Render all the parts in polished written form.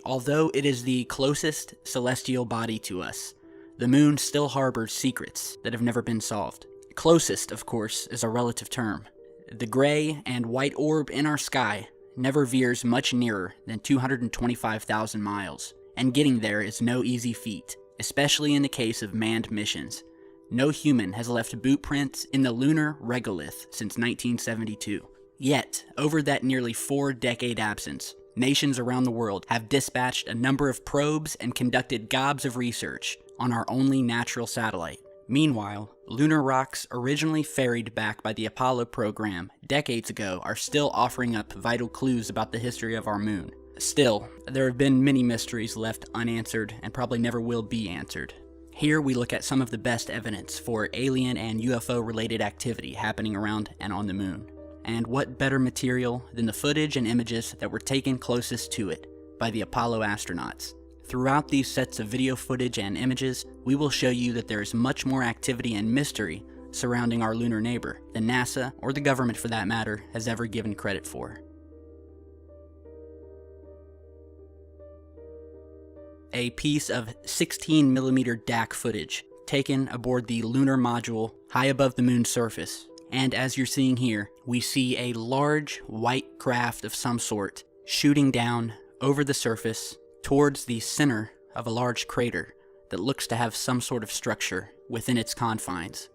Although it is the closest celestial body to us, the moon still harbors secrets that have never been solved. Closest, of course, is a relative term. The gray and white orb in our sky never veers much nearer than 225,000 miles, and getting there is no easy feat, especially in the case of manned missions. No human has left boot prints in the lunar regolith since 1972. Yet, over that nearly 4-decade absence, nations around the world have dispatched a number of probes and conducted gobs of research on our only natural satellite. Meanwhile, lunar rocks originally ferried back by the Apollo program decades ago are still offering up vital clues about the history of our moon. Still, there have been many mysteries left unanswered and probably never will be answered. Here we look at some of the best evidence for alien and UFO-related activity happening around and on the moon. And what better material than the footage and images that were taken closest to it by the Apollo astronauts. Throughout these sets of video footage and images, we will show you that there is much more activity and mystery surrounding our lunar neighbor than NASA, or the government for that matter, has ever given credit for. A piece of 16mm DAC footage taken aboard the lunar module high above the moon's surface. And as you're seeing here, we see a large white craft of some sort shooting down over the surface towards the center of a large crater that looks to have some sort of structure within its confines.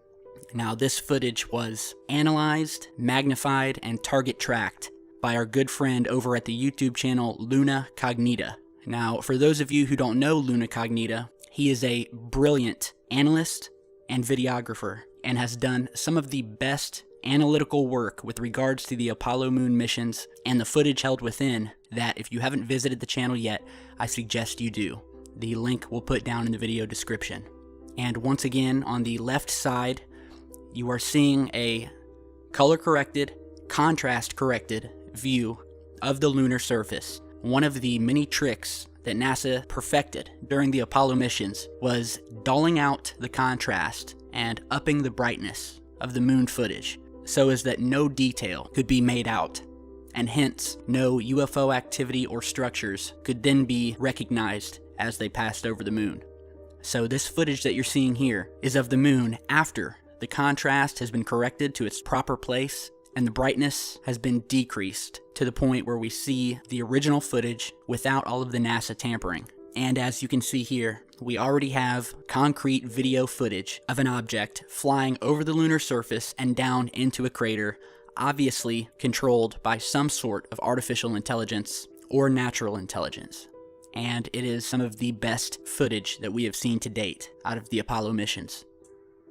Now, this footage was analyzed, magnified, and target tracked by our good friend over at the YouTube channel Luna Cognita. Now, for those of you who don't know Luna Cognita, he is a brilliant analyst and videographer and has done some of the best analytical work with regards to the Apollo moon missions and the footage held within that if you haven't visited the channel yet, I suggest you do. The link we'll put down in the video description. And once again, on the left side, you are seeing a color-corrected, contrast-corrected view of the lunar surface. One of the many tricks that NASA perfected during the Apollo missions was dulling out the contrast and upping the brightness of the moon footage so as that no detail could be made out, and hence no UFO activity or structures could then be recognized as they passed over the moon. So this footage that you're seeing here is of the moon after the contrast has been corrected to its proper place and the brightness has been decreased to the point where we see the original footage without all of the NASA tampering. And as you can see here, we already have concrete video footage of an object flying over the lunar surface and down into a crater, obviously controlled by some sort of artificial intelligence or natural intelligence. And it is some of the best footage that we have seen to date out of the Apollo missions.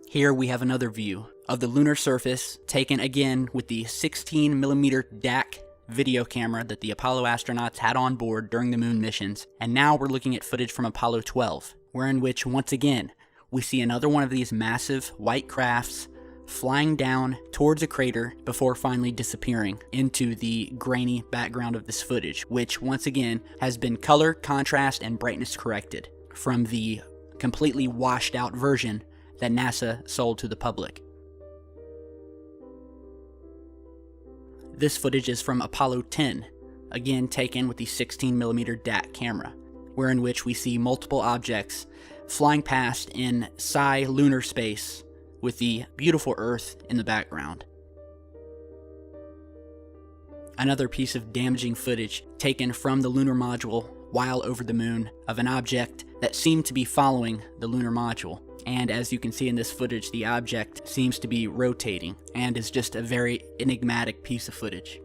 Here we have another view of the lunar surface taken again with the 16mm DAC video camera that the Apollo astronauts had on board during the moon missions, and now we're looking at footage from Apollo 12, wherein which once again we see another one of these massive white crafts flying down towards a crater before finally disappearing into the grainy background of this footage, which once again has been color, contrast, and brightness corrected from the completely washed out version that NASA sold to the public. This footage is from Apollo 10, again taken with the 16mm DAC camera, wherein which we see multiple objects flying past in psi lunar space with the beautiful Earth in the background. Another piece of damaging footage taken from the lunar module while over the moon of an object that seemed to be following the lunar module. And as you can see in this footage, the object seems to be rotating and is just a very enigmatic piece of footage.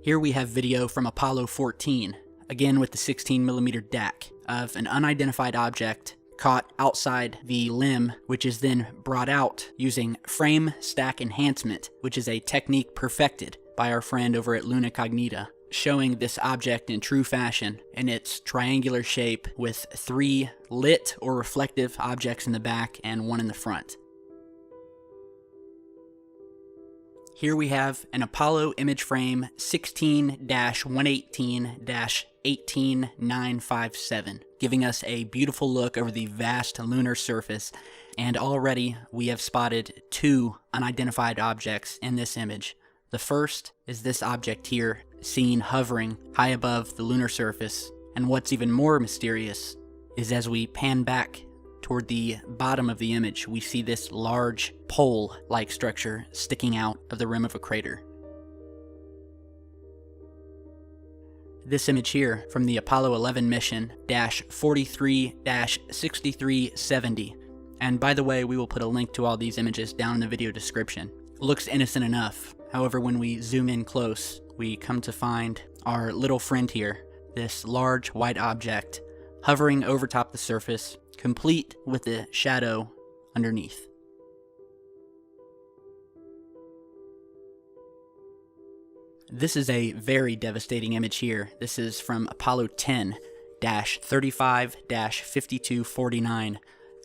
Here we have video from Apollo 14, again with the 16mm DAC, of an unidentified object caught outside the limb, which is then brought out using frame stack enhancement, which is a technique perfected by our friend over at Luna Cognita, showing this object in true fashion in its triangular shape with 3 lit or reflective objects in the back and 1 in the front. Here we have an Apollo image frame 16-118-18957, giving us a beautiful look over the vast lunar surface, and already we have spotted 2 unidentified objects in this image. The first is this object here, seen hovering high above the lunar surface, and what's even more mysterious is as we pan back toward the bottom of the image, we see this large pole-like structure sticking out of the rim of a crater. This image here from the Apollo 11 mission -43-6370, and by the way, we will put a link to all these images down in the video description, looks innocent enough. However, when we zoom in close, we come to find our little friend here, this large white object hovering over top the surface, complete with the shadow underneath. This is a very devastating image here. This is from Apollo 10-35-5249,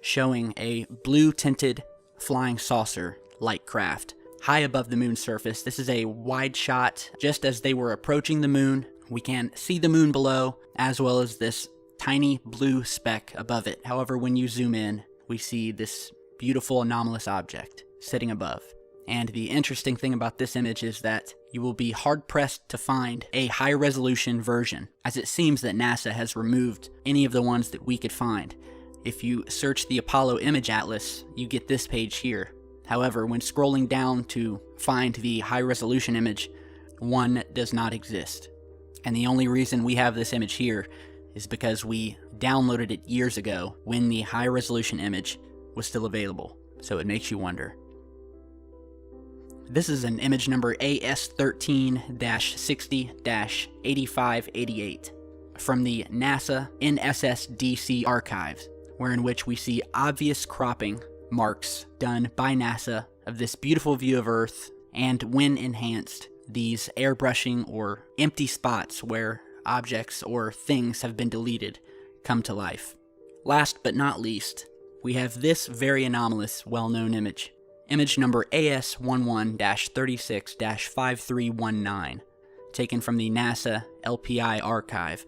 showing a blue-tinted flying saucer-like craft high above the moon's surface. This is a wide shot just as they were approaching the moon. We can see the moon below, as well as this tiny blue speck above it. However, when you zoom in, we see this beautiful anomalous object sitting above. And the interesting thing about this image is that you will be hard-pressed to find a high-resolution version, as it seems that NASA has removed any of the ones that we could find. If you search the Apollo Image Atlas, you get this page here. However, when scrolling down to find the high-resolution image, one does not exist. And the only reason we have this image here is because we downloaded it years ago when the high-resolution image was still available. So it makes you wonder. This is an image number AS13-60-8588 from the NASA NSSDC archives, wherein which we see obvious cropping marks done by NASA of this beautiful view of Earth, and when enhanced, these airbrushing or empty spots where objects or things have been deleted come to life. Last but not least, we have this very anomalous, well-known image. Image number AS11-36-5319, taken from the NASA LPI archive.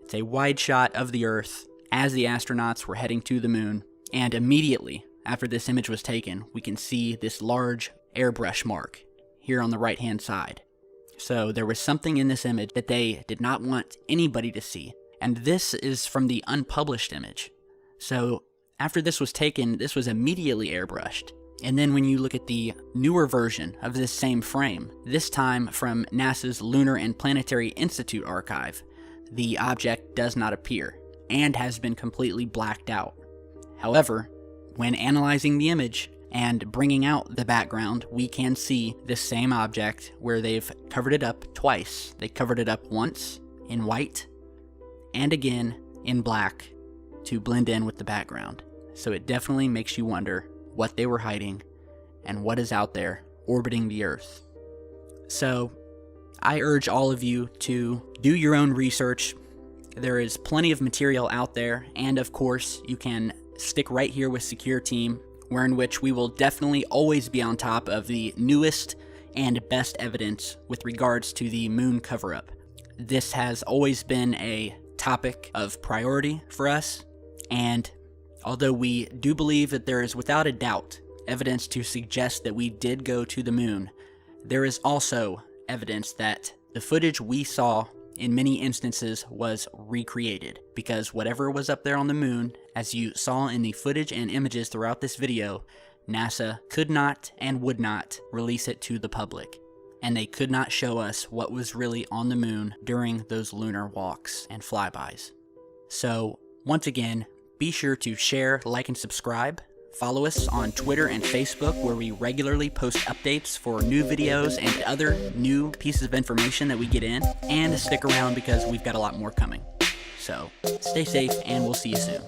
It's a wide shot of the Earth as the astronauts were heading to the moon, and immediately after this image was taken, we can see this large airbrush mark here on the right-hand side. So there was something in this image that they did not want anybody to see, and this is from the unpublished image. So after this was taken, this was immediately airbrushed. And then when you look at the newer version of this same frame, this time from NASA's Lunar and Planetary Institute archive, the object does not appear and has been completely blacked out. However, when analyzing the image and bringing out the background, we can see this same object where they've covered it up twice. They covered it up once in white and again in black to blend in with the background. So it definitely makes you wonder what they were hiding and what is out there orbiting the Earth. So I urge all of you to do your own research. There is plenty of material out there, and of course you can stick right here with Secure Team, wherein which we will definitely always be on top of the newest and best evidence with regards to the moon cover-up. This has always been a topic of priority for us, and although we do believe that there is without a doubt evidence to suggest that we did go to the moon, there is also evidence that the footage we saw in many instances was recreated, because whatever was up there on the moon, as you saw in the footage and images throughout this video, NASA could not and would not release it to the public, and they could not show us what was really on the moon during those lunar walks and flybys. So, once again, be sure to share, like, and subscribe. Follow us on Twitter and Facebook, where we regularly post updates for new videos and other new pieces of information that we get in. And stick around because we've got a lot more coming. So, stay safe, and we'll see you soon.